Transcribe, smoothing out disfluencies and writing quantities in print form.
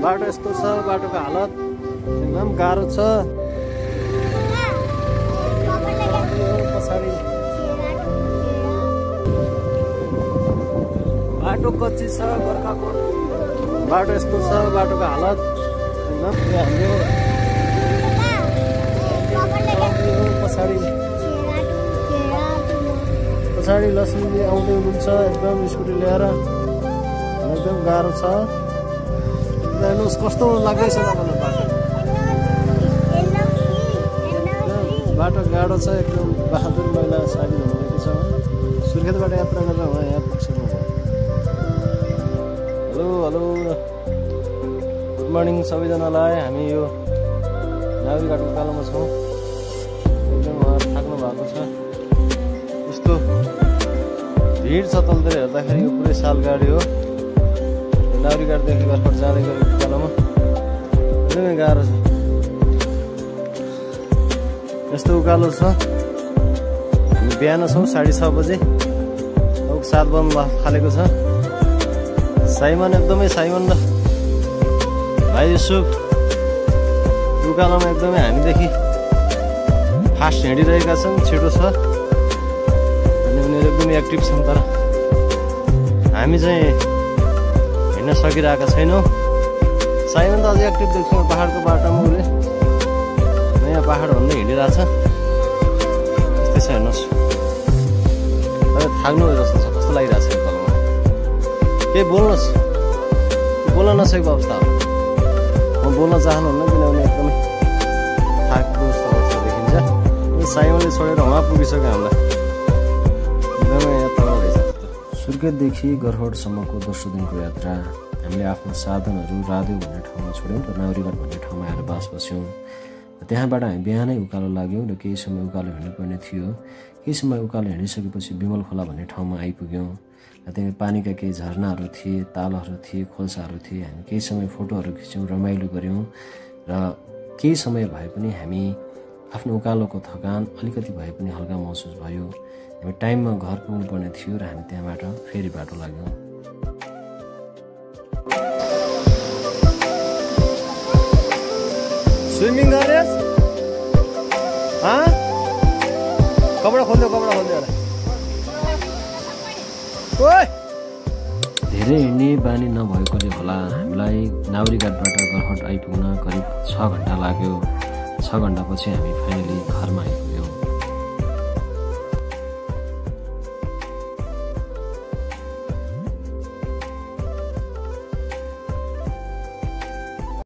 बाटो यस्तो छ, बाटोको हालत एकदम गाह्रो छ। पछाडि बाटो कच्ची छ, गोर्खाको बाटो यस्तो छ, बाटोको हालत एकदम हाम्रो पछाडि लक्ष्मीजी आउँदै हुनुहुन्छ एकदम स्कुटी ल्याएर। एकदम गाह्रो छ। हेर्नुहोस् कस्तो लाग्दैछ तपाईँलाई बाटो। बाटो गाह्रो छ एकदम। बहादुर महिला साडी भन्नुभएको छ। सुर्खेतबाट यात्रा गरेर उहाँ यहाँ पुग्छौँ। हेलो हेलो गुड मर्निङ सबैजनालाई। हामी यो नागरिकघाट उकालोमा छौँ। एकदम उहाँ थाक्नु भएको छ। यस्तो भिड छ तलतिर हेर्दाखेरि। यो पुरै साल गाडी हो। नागरिकघाटदेखि घरबाट जाँदै गरेको उकालोमा एकदमै गाह्रो छ। यस्तो उकालो छ। हामी बिहान छौँ 6:30 बजे। अब 7 बज्न थालेको छ। साइमन एकदमै साइमन र भाइ युसुफ उकालोमा एकदमै हामीदेखि फास्ट हिँडिरहेका छन्। छिटो छ अनि उनीहरू एकदमै एक्टिभ छन्। तर हामी चाहिँ हिँड्न सकिरहेका छैनौँ। साइमन त अझै एक्टिभ देख्छौँ पाहाडको बाटोमा। उसले नयाँ पाहाड भन्दै हिँडिरहेछ। त्यस्तै छ हेर्नुहोस्। अब थाक्नु जस्तो छ। कस्तो लागिरहेछ यो उकालोमा। केही बोल्नुहोस्। बोल्न नसकेको अवस्था हो। म बोल्न चाहनुहुन्न किनभने एकदमै थाकेको अवस्था देखिन्छ। साइमनले छोडेर उहाँ पुगिसक्यो हामीलाई। एकदमै यात्रा रहेछ। सुर्खेतदेखि गरखोटसम्मको 10 दिनको यात्रा हामीले आफ्नो साधनहरू रादेउ भन्ने ठाउँमा छोड्यौँ र नागरिकघाट भन्ने ठाउँमा आएर बास बस्यौँ। त्यहाँबाट हामी बिहानै उकालो लाग्यौँ र केही समय उकालो हिँड्नुपर्ने थियो। केही समय उकालो हिँडिसकेपछि विमल खोला भन्ने ठाउँमा आइपुग्यौँ। र त्यहाँ पानीका केही झरनाहरू थिए, तालहरू थिए, खोल्साहरू थिए। हामी केही समय फोटोहरू खिच्यौँ, रमाइलो गऱ्यौँ र केही समय भए पनि हामी आफ्नो उकालोको थकान अलिकति भए पनि हल्का महसुस भयो। हामी टाइममा घर पुग्नुपर्ने थियो र हामी त्यहाँबाट फेरि बाटो लाग्यौँ। स्विमिङ गरेस? कपडा खोल्दै धेरै हिँड्ने बानी नभएकोले होला हामीलाई नागरिकघाटबाट गरखोट आइपुग्न करिब 6 घन्टा लाग्यो। 6 घन्टापछि हामी फाइनली घरमा आइपुग्यौँ।